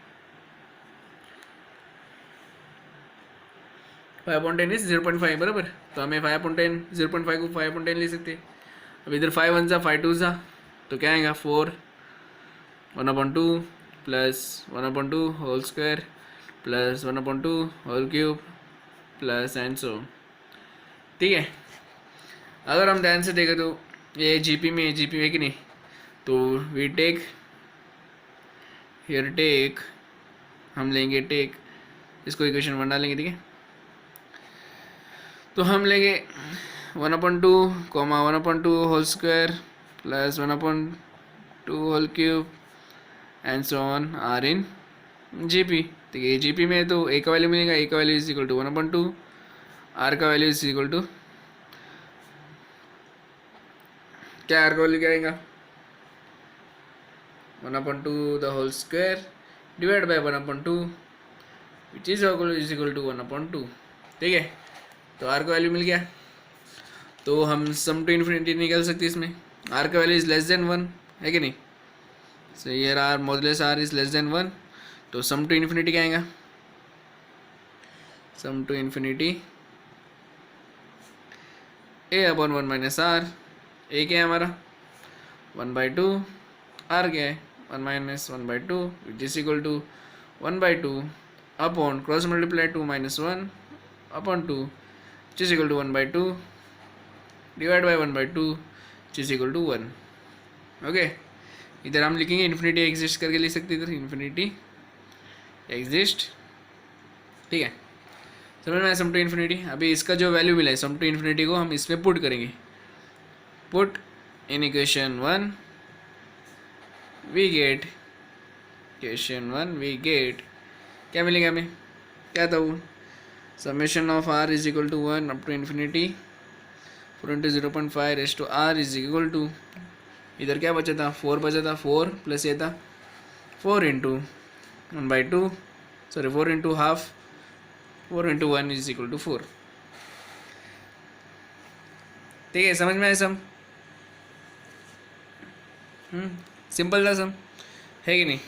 5/10 इज 0.5। बराबर, तो हमें 5/10 0.5 को 5/10 ले सकते हैं। अब इधर 5 1 जा 5 2 जा, तो क्या आएगा 4 1/2 plus 1/2 whole square plus 1/2 whole cube plus and so. ठीक है, अगर हम ध्यान से देखें तो ये जीपी में है कि नहीं, तो वी टेक हियर टेक, हम लेंगे टेक, इसको इक्वेशन 1 डालेंगे। ठीक है, तो हम लेंगे 1/2 1/2 whole square plus 1/2 whole cube and so on are in GP. ठीक है, जीपी में तो ए का वैल्यू मिलेगा, ए का value is equal to 1/2, r का वैल्यू इज इक्वल टू क्या, आर का वैल्यू क्या आएगा 1/2 the whole square divide by 1/2 which is equal to 1/2। ठीक है, तो आर का वैल्यू मिल गया, तो हम सम टू इन्फिनिटी निकाल सकते हैं इसमें। आर का वैल्यू इज लेस देन 1 है कि नहीं, so here r modulus r is less than 1, तो सम टू इन्फिनिटी क्या आएगा, sum to infinity a/1 minus r. A क्या है हमारा 1/2, आर क्या है 1 minus 1/2 which is equal to 1/2 upon cross multiply 2 minus 1 upon 2 which is equal to 1/2 divide by 1/2 which is equal to 1। Okay, इधर हम लिखेंगे इन्फिनिटी एग्जिस्ट करके लिख सकते, इधर इन्फिनिटी एग्जिस्ट। ठीक है, समझ में सम टू इन्फिनिटी। अभी इसका जो वैल्यू मिला है सम टू इन्फिनिटी को हम इसमें पुट करेंगे, put in equation 1 we get, equation 1 we get क्या मिलेगा हमें, क्या था वो, summation of r is equal to 1 up to infinity 4 into 0.5 raise to r is equal to, इधर क्या बचा था 4 बचा था, 4 प्लस ये था 4 into 1/2 sorry 4 into half 4 into 1 is equal to 4। ठीक है, समझ में आया सम, सिंपल था सम, है कि नहीं।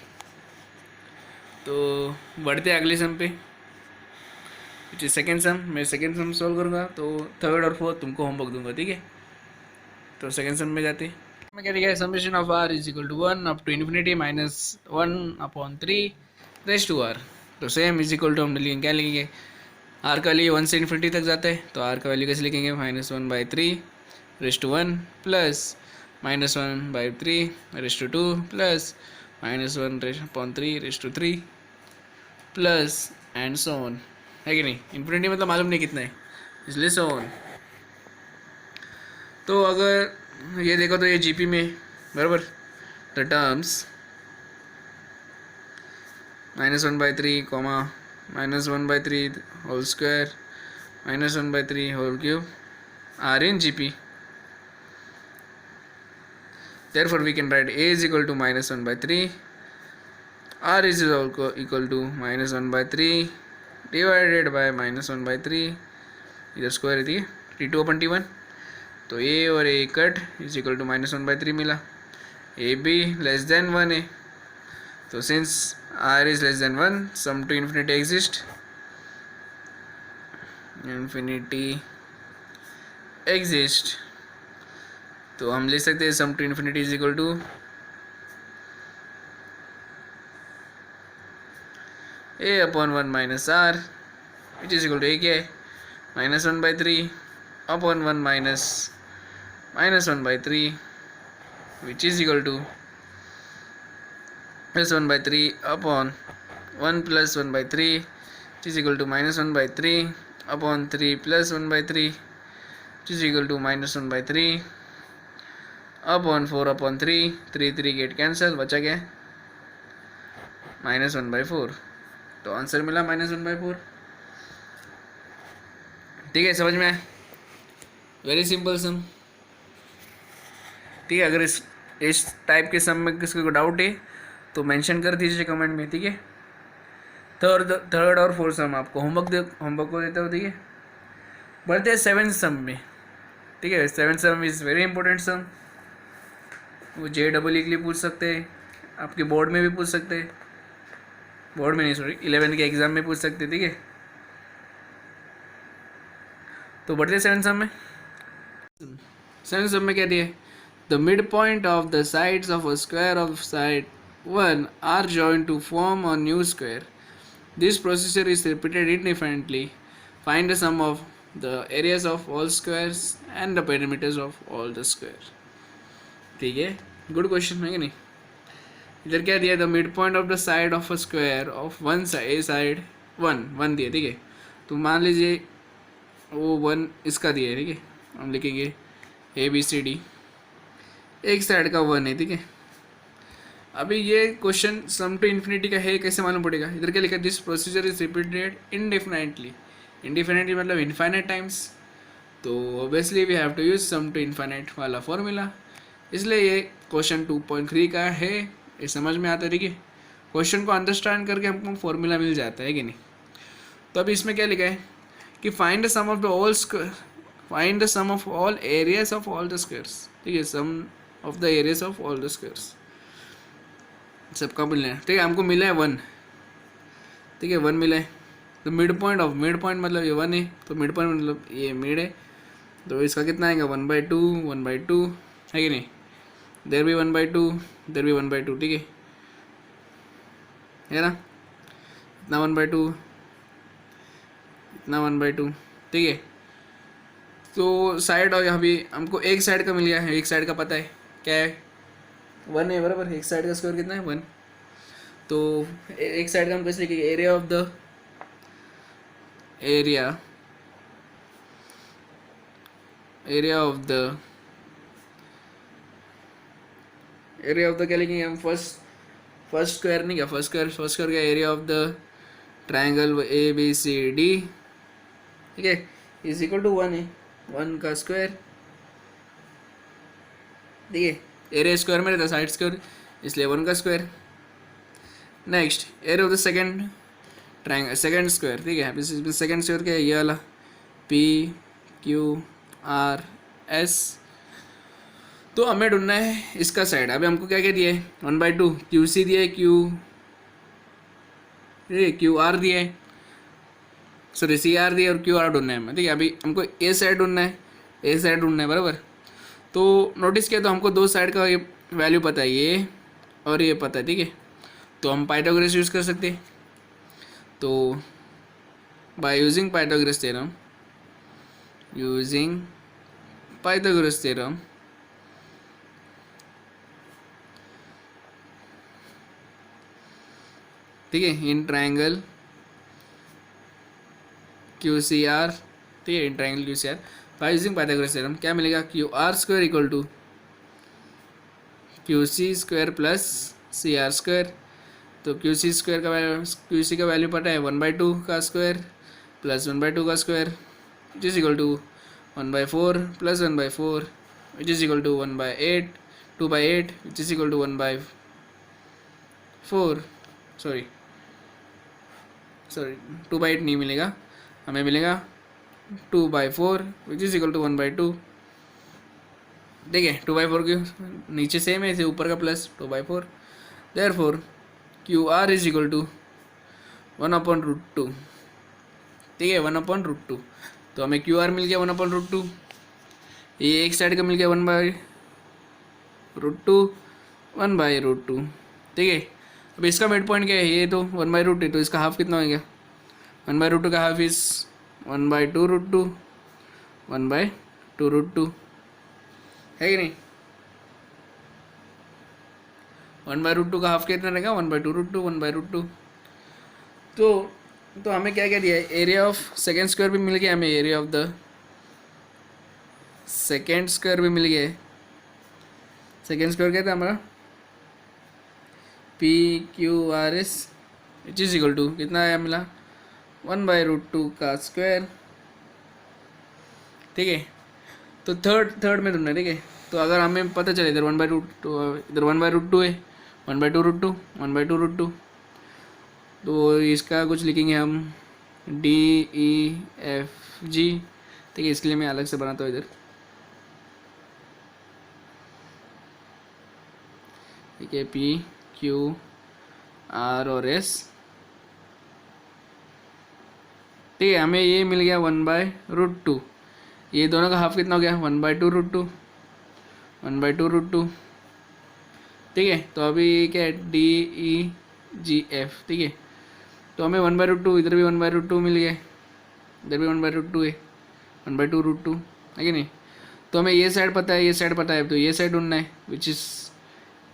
तो बढ़ते अगले सम पे, विच इज सेकेंड सम। मैं सेकेंड सम सॉल्व करूँगा, तो थर्ड और फोर्थ तुमको होमवर्क दूंगा। ठीक है, तो सेकेंड सम में जाते मैं क्या दिया, summation of r is equal to 1 up to infinity minus 1/3 raise to r. तो सेम इज इक्वल टू हम लिखेंगे, क्या लिखेंगे, आर का वैल्यू 1 से इन्फिनिटी तक जाता है, तो आर का वैल्यू कैसे लिखेंगे -1/3 raise to 1 plus -1/3 raise to 2 plus -1/3 raise to 3 plus and so on, है कि नहीं। इन्फिनिटी मतलब मालूम नहीं कितना है, इसलिए सो ऑन। तो अगर ये देखो तो ये जीपी में बराबर the terms -1/3 -1/3 whole square -1/3 whole cube are in GP. Therefore we can write a is equal to -1/3, r is equal to -1/3 divided by -1/3, इधर स्क्वायर है, ठीक है, T2/T1, तो a और a cut is equal to -1/3 मिला। a भी less than 1 है, तो since r is less than 1 sum to infinity exist, infinity exist, तो हम ले सकते हैं sum to infinity is equal to a upon 1 minus r which is equal to a क्या है -1/3 upon 1 minus -1/3 which is equal to +1/3 upon 1 + 1/3 which is equal to -1/3 upon 3 + 1/3 which is equal to -1/3 upon 4/3 3 gate cancel, बचा क्या -1/4, तो answer मिला -1/4। ठीक है, समझ में आया? वेरी सिंपल सम। ठीक है, अगर इस टाइप के सम में किसी को डाउट है तो मेंशन कर दीजिए कमेंट में। ठीक है, थर्ड और फोर्थ सम आपको होमवर्क को देता हूँ। ठीक है, बढ़ते हैं 7th सम में। ठीक है, 7th sum is very important sum. वो JEE के लिए पूछ सकते हैं, आपके बोर्ड में भी पूछ सकते हैं, बोर्ड में नहीं सॉरी 11th के एग्ज़ाम में पूछ सकते हैं। ठीक है, तो बढ़ते हैं 7th सम में। 7th सम में क्या दिया है? The mid point of the sides of a square of side 1 are joint to form a new square. This procedure is repeated indefinitely. Find the sum of the areas of all squares and the perimeters of all the square. ठीक है, good question है कि नहीं? इधर क्या दिया? The mid point of the side of a square of one side 1 दिया। ठीक है, तो मान लीजिए वो 1 इसका दिया है। ठीक है, हम लिखेंगे ABCD, एक साइड का 1 है। ठीक है, अभी ये क्वेश्चन सम टू इन्फिनिटी का है, कैसे मालूम पड़ेगा? इधर क्या लिखा? This procedure is repeated indefinitely. Indefinitely मतलब इनफाइनाइट टाइम्स, तो obviously we have to use sum to infinite वाला फॉर्मूला, इसलिए ये क्वेश्चन 2.3 का है। ये समझ में आता है? ठीक है, क्वेश्चन को अंडरस्टैंड करके हमको फॉर्मूला मिल जाता है कि नहीं? तो अभी इसमें क्या लिखा है कि find the sum of all areas of all the squares. ठीक है, sum of the areas of all the squares सबका मिलना है। ठीक है, हमको मिला है 1। ठीक है, 1 मिला है। तो मिड पॉइंट मतलब ये 1 है, तो मिड पॉइंट मतलब ये मिड है, तो इसका कितना आएगा? 1/2 है कि नहीं? देर भी 1/2, देर भी 1/2। ठीक है ना? इतना 1/2, इतना 1/2। ठीक है, तो साइड और यहाँ भी हमको एक साइड का मिल गया है। एक साइड का पता है क्या है? 1 है, बराबर। एक साइड का स्क्वायर कितना है? 1। तो एक साइड का हम कैसे लिखेंगे? एरिया ऑफ द क्या लिखेंगे हम? फर्स्ट स्क्वायर नहीं क्या? फर्स्ट स्क्वायर का area of the triangle ABCD। ठीक है, इज इक्वल टू 1 है, 1 का स्क्वायर। ठीक है, एरिया स्क्वायर में रहता साइड स्क्वायर, इसलिए 1 का square. Next, area of the second square. ठीक है, इसमें सेकंड स्क्वायर क्या है? ये वाला PQRS। तो हमें ढूंढना है इसका साइड। अभी हमको क्या क्या दिया है? 1/2 QC दिया है, QR दिया है, सॉरी CR दिया है, और QR ढूंढना है हमें। ठीक है, अभी हमको ए साइड ढूंढना है, बराबर। तो नोटिस किया तो हमको दो साइड का ये वैल्यू पता है, ये और ये पता है। ठीक है, तो हम पाइथागोरस यूज़ कर सकते हैं। तो बाय यूजिंग पाइथागोरस थ्योरम ठीक है, इन ट्राइंगल QCR। ठीक है, in triangle QCR by using Pythagoras theorem क्या मिलेगा? QR² equal to QC² plus CR²। तो QC का वैल्यू पता है 1/2 का स्क्वायर प्लस 1/2 का square which is equal to 1/4 plus 1/4 which is equal to 1/8 2/8 which is equal to 1/4। Sorry 2/8 नहीं मिलेगा, हमें मिलेगा 2/4 विच इज इक्वल टू 1/2। ठीक है, 2/4 की नीचे सेम है, ऊपर का plus 2/4। Therefore QR is equal to 1/√2। ठीक है, 1/√2। तो हमें QR मिल गया 1/√2। ये एक साइड का मिल गया 1/√2 1/√2, ठीक है। अब इसका मिड पॉइंट क्या है, ये तो 1/√2 है, तो इसका हाफ कितना हो गया, 1/√2 का हाफ इज 1/2√2 1/2√2, है कि नहीं। 1/√2 का हाफ कितना रहेगा, 1/2√2 1/√2। तो हमें क्या क्या दिया है, एरिया ऑफ सेकेंड स्क्वायर भी मिल गया हमें, area of the second square भी मिल गया है। सेकेंड स्क्वायर क्या था हमारा, PQRS which is equal to कितना आया मिला, 1/√2 का स्क्वायर, ठीक है। तो थर्ड में ढूंढना, ठीक है। तो अगर हमें पता चले इधर 1/√2, इधर 1/√2 है, 1/2√2 1/2√2, तो इसका कुछ लिखेंगे हम DEFG, ठीक है। इसके लिए मैं अलग से बनाता हूँ इधर, ठीक है, PQR और S, ठीक है। हमें ये मिल गया 1/√2, ये दोनों का हाफ कितना हो गया, 1/2√2 1/2√2, ठीक है। तो अभी क्या है, DEGF, ठीक है। तो हमें 1/√2, इधर भी 1/√2 मिल गया, इधर भी 1/√2 है, 1/2√2 है कि नहीं। तो हमें ये साइड पता है, ये साइड पता है, तो ये साइड ढूंढना है, विच इज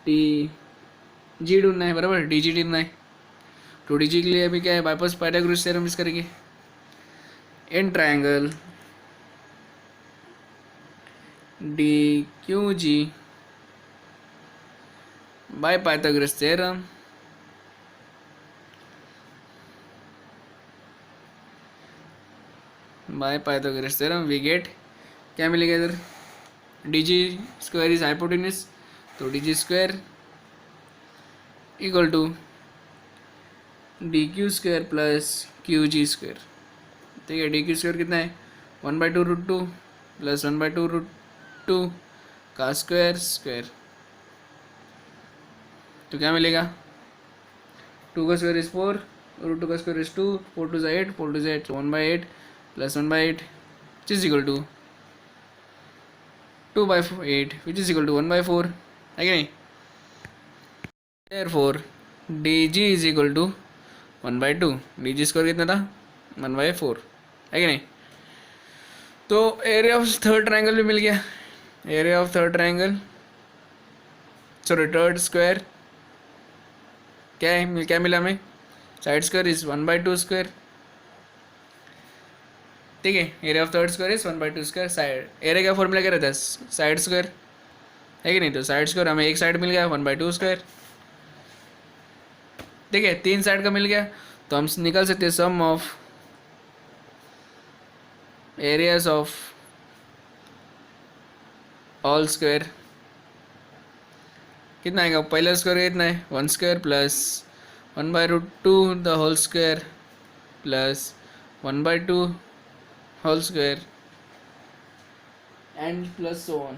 DG ढूंढना है, बराबर, DG ढूंढना है। तो DG के लिए अभी क्या है, वापस पाइथागोरस थ्योरम यूज करेंगे। In triangle DQG by Pythagoras theorem by Pythagoras theorem we get, क्या मिलेगा इधर, DG स्क्वायर इज हाइपोटेन्यूज, तो DG square equal to DQ square plus QG square, ठीक है। DQ स्क्वायर कितना है, 1/2√2 प्लस 1/2√2 का स्क्वायर स्क्वायर, तो क्या मिलेगा, 2 का स्क्वायर इज 4, √2 का square is 2, 4 2 8, 4 2 8, 1/8 plus 1/8 which is equal to 2/8 which is equal to 1/4, है कि नहीं। therefore DG is equal to 1/2, DG square कितना था, 1/4, है कि नहीं। तो एरिया ऑफ थर्ड ट्रायंगल भी मिल गया, area of third triangle, sorry third square क्या है, क्या मिला हमें, साइड स्क्वायर इज 1/2 स्क्वायर, ठीक है। Area of third square is 1/2 square, side area का फॉर्मूला क्या रहता है, साइड स्क्वायर, है कि नहीं। तो साइड स्क्वायर हमें एक साइड मिल गया 1/2 स्क्वायर, ठीक है। 3 साइड का मिल गया, तो हम निकाल सकते हैं sum of areas of all square, कितना आएगा, पहला स्क्वायर कितना है, 1 square plus 1/√2 the whole square plus 1/2 whole square and plus so on,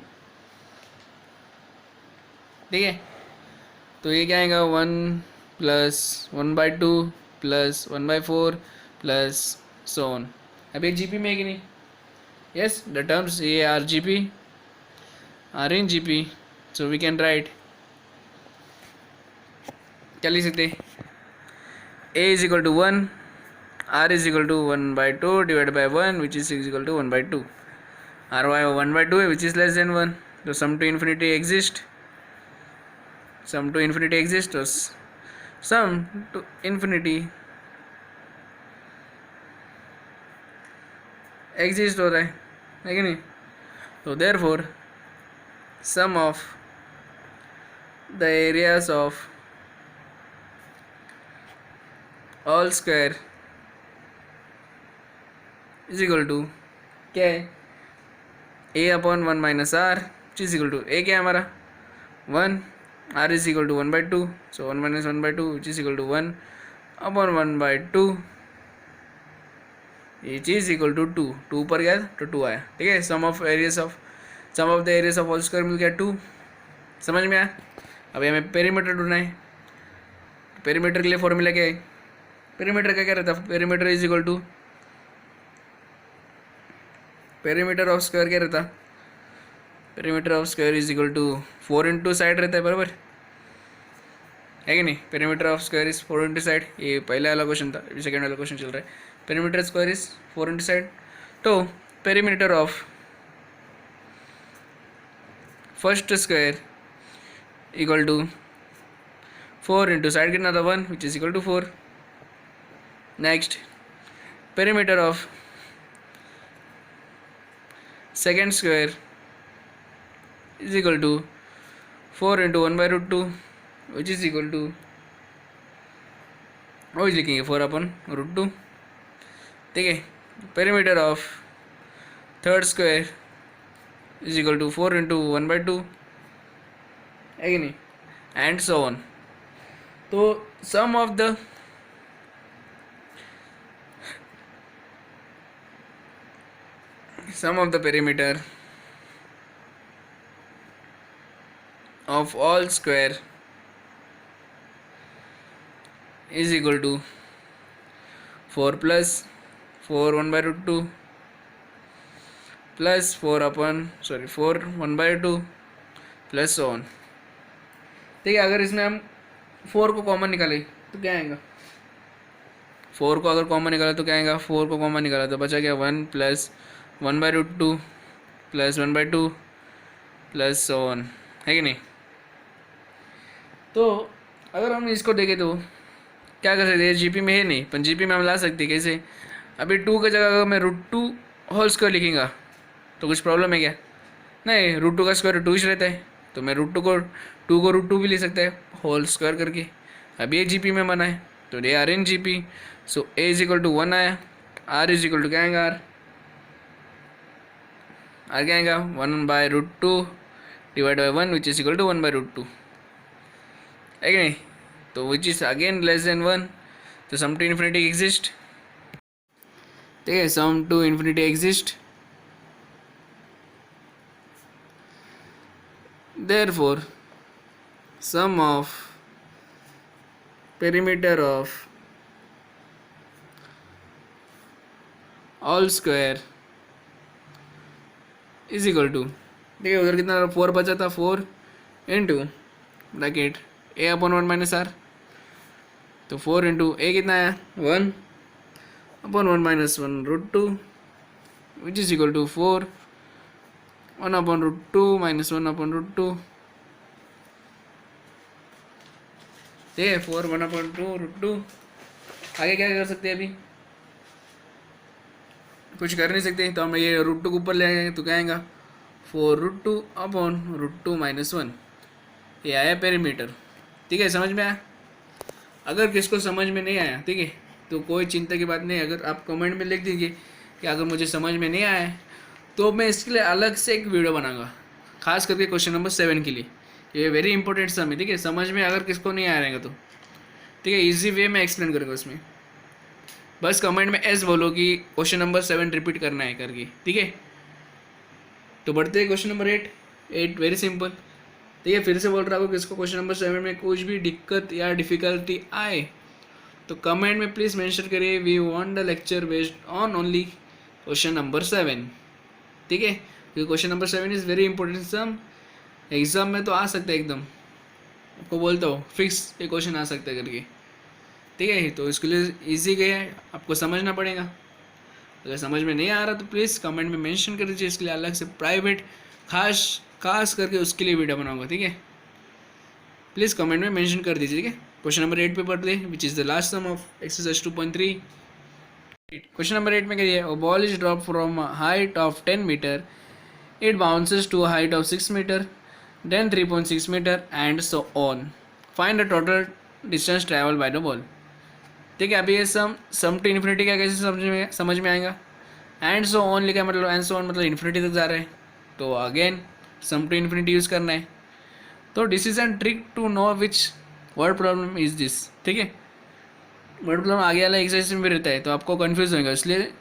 ठीक है। तो ये क्या आएगा, 1 plus 1/2 plus 1/4 plus so on. अब ये GP में है कि नहीं, यस, द टर्म्स ये are GP are in GP, so we can write, क्या लिख सकते, A is equal to 1, R is equal to 1/2 divide by 1 which is equal to 1/2, R y 1/2 है विच इज लेस देन 1, तो sum to infinity exist, sum to infinity exist, तो sum to infinity exist हो रहा है कि नहीं। तो therefore sum of the areas of all square is equal to क्या है, A/1 minus R is equal to, A क्या है हमारा 1, R is equal to 1/2, so 1 minus 1/2 which is equal to 1/1/2 which is equal to 2, 2 पर गया तो 2 आया, ठीक है। Sum of the areas of all square मिल गया 2, समझ में आया। अभी हमें पेरीमीटर ढूंढना है, पेरीमीटर के लिए फॉर्मूला क्या है, पेरीमीटर का क्या रहता है, perimeter is equal to perimeter of square क्या रहता, perimeter of square is equal to 4 into side रहता है, बराबर है कि नहीं। Perimeter of square is 4 into side, ये पहले वाला क्वेश्चन था, अभी सेकेंड वाला क्वेश्चन चल रहा है। Perimeter square is 4 into side, तो perimeter of first square equal to 4 into side कितना था 1 which is equal to 4। Next perimeter of second square is equal to 4 into 1/√2 which is equal to वही लिखेंगे 4/√2, ठीक है। Perimeter of third square is equal to 4 into 1/2 है कि नहीं, and so on. तो sum of the perimeter of all square is equal to 4 plus 4 1/√2 plus 4 1/2 plus so on, ठीक है। अगर इसमें हम 4 को कॉमन निकाले तो क्या आएगा, 4 को अगर कॉमन निकाला तो क्या आएगा, 4 को कॉमन निकाला तो बचा क्या 1 plus 1/√2 plus 1/2 plus so on, है कि नहीं। तो अगर हम इसको देखें तो क्या कर सकते हैं, जीपी में है नहीं, पर जीपी में हम ला सकते हैं कैसे। अभी 2 की जगह अगर मैं √2 होल स्क्वायर लिखूँगा तो कुछ प्रॉब्लम है क्या, नहीं, √2 का स्क्वायर 2 ही रहता है, तो मैं √2 को √2 भी ले सकता है होल स्क्वायर करके। अभी ये जीपी में बना है तो they are in GP, so a is equal to 1 आया, आर इज इक्वल टू क्या आएगा, आर क्या आएगा 1/√2 divide by 1 which is equal to 1/√2, है कि नहीं। तो which is again less than 1, तो सम टू इन्फिनिटी एग्जिस्ट, ठीक है, sum to infinity exist, therefore sum of perimeter of all square is equal to, ठीक है, उधर कितना 4 बचा था, 4 into bracket a/1 minus are, तो 4 इंटू ए कितना आया 1/1 minus 1√2 which is equal to 4 1/√2 minus 1/√2, ठीक है, 4 1/2√2। आगे क्या कर सकते हैं, अभी कुछ कर नहीं सकते, तो हम ये √2 को ऊपर ले आएंगे तो क्या आएगा 4√2/√2 माइनस 1, ये आया पेरीमीटर, ठीक है, समझ में आया। अगर किसको समझ में नहीं आया, ठीक है, तो कोई चिंता की बात नहीं, अगर आप कमेंट में लिख दीजिए कि अगर मुझे समझ में नहीं आया है तो मैं इसके लिए अलग से एक वीडियो बनाऊंगा, खास करके क्वेश्चन नंबर 7 के लिए। ये वेरी इंपॉर्टेंट सम है, ठीक है, समझ में अगर किसको नहीं आ रहेगा तो, ठीक है, इजी वे में एक्सप्लेन करूँगा उसमें। बस कमेंट में एस बोलो कि क्वेश्चन नंबर 7 रिपीट करना है करके, ठीक है। तो बढ़ते हैं क्वेश्चन नंबर 8 वेरी सिंपल, ठीक है, फिर से बोल रहा हूँ कि इसको क्वेश्चन नंबर 7 में कुछ भी दिक्कत या डिफिकल्टी आए तो कमेंट में प्लीज़ मेंशन करिए, we want the lecture based on only question number 7, ठीक है, क्योंकि question number 7 is very important sum, exam में तो आ सकता है एकदम, आपको बोलता हूँ फिक्स ये क्वेश्चन आ सकता है करके, ठीक है। तो इसके लिए इजी गया है, आपको समझना पड़ेगा। अगर समझ में नहीं आ रहा तो प्लीज़ कमेंट में मेंशन कर दीजिए, इसके लिए अलग से प्राइवेट खास करके उसके लिए वीडियो बनाऊंगा, ठीक है। प्लीज़ कमेंट में मेंशन कर दीजिए, ठीक है। क्वेश्चन नंबर 8 पे पढ़ते हैं, which is the last sum of exercise 2.3। Question number 8 में करिए, a ball is drop from height of 10 metre, it bounces to height of 6 metre, then 3.6 metre and so on, find the total distance travel by the ball, ठीक है। अभी ये सम to infinity का कैसे समझ में आएगा, एंड सो ऑन लिखा मतलब एंड सो ऑन मतलब इन्फिनिटी तक जा रहा है, तो again sum to infinity use करना है। तो this is an trick to know which word problem is this, ठीक है। वर्ड प्रॉब्लम आगे वाला एक्सरसाइज में भी रहता है तो आपको कन्फ्यूज होगा, इसलिए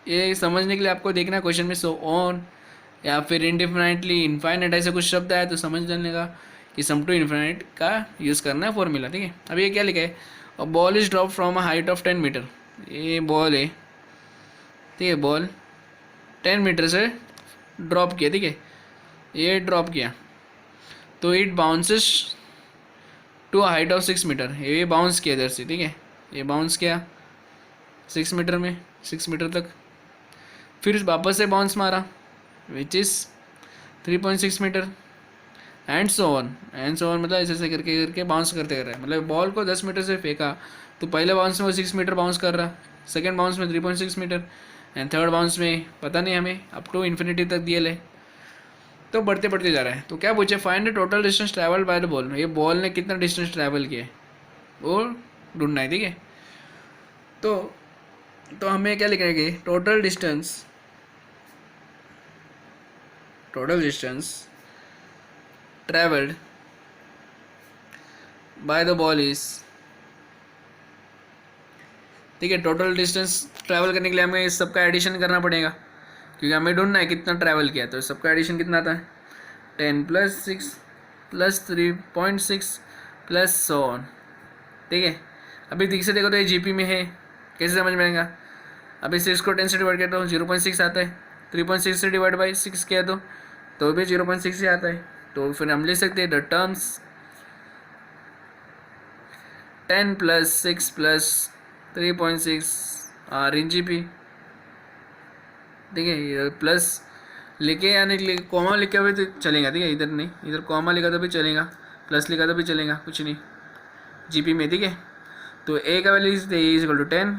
ये समझने के लिए आपको देखना क्वेश्चन में सो ऑन या फिर इनडिफिनाइटली इनफाइनाइट ऐसे कुछ शब्द आए तो समझ जाने का कि सम टू इनफाइनाइट का यूज़ करना है फॉर्मूला, ठीक है। अभी ये क्या लिखा है, a ball is drop from a height of 10 metre, ये बॉल है, ठीक है, बॉल 10 मीटर से ड्रॉप किया, ठीक है। ये ड्रॉप किया तो it bounces to height of 6 metre, ये बाउंस किया इधर से, ठीक है, ये बाउंस किया 6 मीटर में, 6 मीटर तक, फिर वापस से बाउंस मारा which is 3.6 metre, and so on मतलब ऐसे ऐसे करके करके बाउंस करते कर रहा है, मतलब बॉल को 10 मीटर से फेंका तो पहले बाउंस में वो 6 मीटर बाउंस कर रहा, सेकेंड बाउंस में 3.6 मीटर, एंड थर्ड बाउंस में पता नहीं हमें अप टू इन्फिनिटी तक दिए ले, तो बढ़ते बढ़ते जा रहा है। तो क्या पूछे, find the total distance travel by the ball, ये बॉल ने कितना डिस्टेंस ट्रैवल किया है वो ढूंढना है, ठीक है। तो हमें क्या लिखेंगे, total distance travelled by the ball is, ठीक है, टोटल डिस्टेंस ट्रैवल करने के लिए हमें इस सबका एडिशन करना पड़ेगा क्योंकि हमें ढूंढना है कितना ट्रैवल किया, तो सबका एडिशन कितना आता है 10 + 6 + 3.6 + so on, ठीक है। अभी ठीक से देखो तो ये जीपी में है, कैसे समझ में आएगा, अभी 6 को 10 से डिवाइड किया तो 0.6 आता है, 3.6 से डिवाइड बाई 6 किया तो भी 0.6 ही आता है, तो फिर हम लिख सकते हैं the terms 10 + 6 + 3.6 are in GP, ठीक है। ये प्लस लिखे या नहीं कॉमा लिखा हुआ तो चलेगा, ठीक है, इधर नहीं, इधर कॉमा लिखा तो भी चलेगा, प्लस लिखा तो भी चलेगा, कुछ नहीं जीपी में, ठीक है। तो ए का value is equal to 10,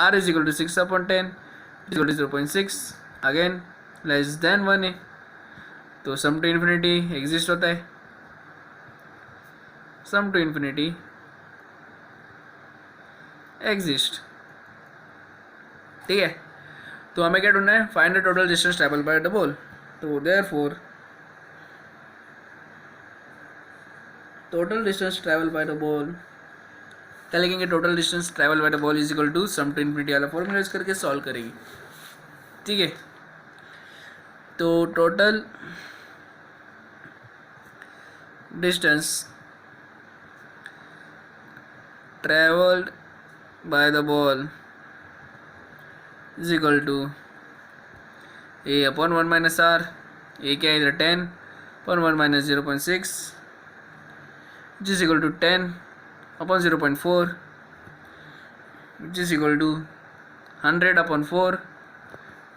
r is equal to 6/10 equal to 0.6, again less than 1 है, तो सम टू इन्फिनिटी एग्जिस्ट होता है, सम टू इन्फिनिटी एग्जिस्ट, ठीक है। तो हमें क्या ढूंढना है, find the total distance travel by the ball, तो therefore total distance travel by the ball क्या लिखेंगे, total distance travel by the ball is equal to sum to infinity वाला फॉर्मूला यूज करके सॉल्व करेंगे, ठीक है। तो total distance travelled by the ball is equal to a/1 - r, a क्या है इधर 10 upon 1 - 0.6 which is equal to 10 upon 0.4 which is equal to 100 upon 4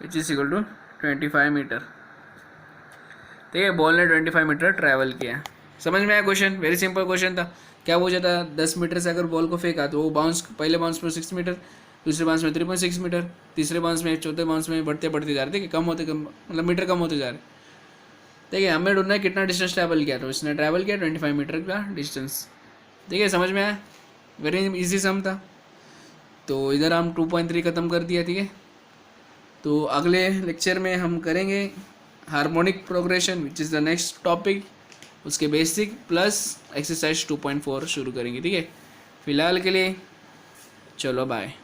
which is equal to 25 metre, ठीक है। बॉल ने 25 मीटर ट्रैवल किया, समझ में आया क्वेश्चन, वेरी सिंपल क्वेश्चन था। क्या पूछा था, 10 मीटर से अगर बॉल को फेंका तो वो बाउंस, पहले बाउंस में 6 मीटर, दूसरे बाउंस में 3.6 मीटर, तीसरे बाउंस में, चौथे बाउंस में बढ़ते बढ़ते जा रहे, ठीक है, कम मतलब मीटर कम होते जा रहे, ठीक है। हमें ढूंढना है कितना डिस्टेंस ट्रैवल किया, तो इसने ट्रैवल किया 25 मीटर का डिस्टेंस, ठीक है, समझ में आया, वेरी इजी सम था। तो इधर हम 2.3 ख़त्म कर दिया, ठीक है। तो अगले लेक्चर में हम करेंगे harmonic progression which is the next topic, उसके बेसिक प्लस एक्सरसाइज 2.4 शुरू करेंगे, ठीक है। फिलहाल के लिए चलो बाय।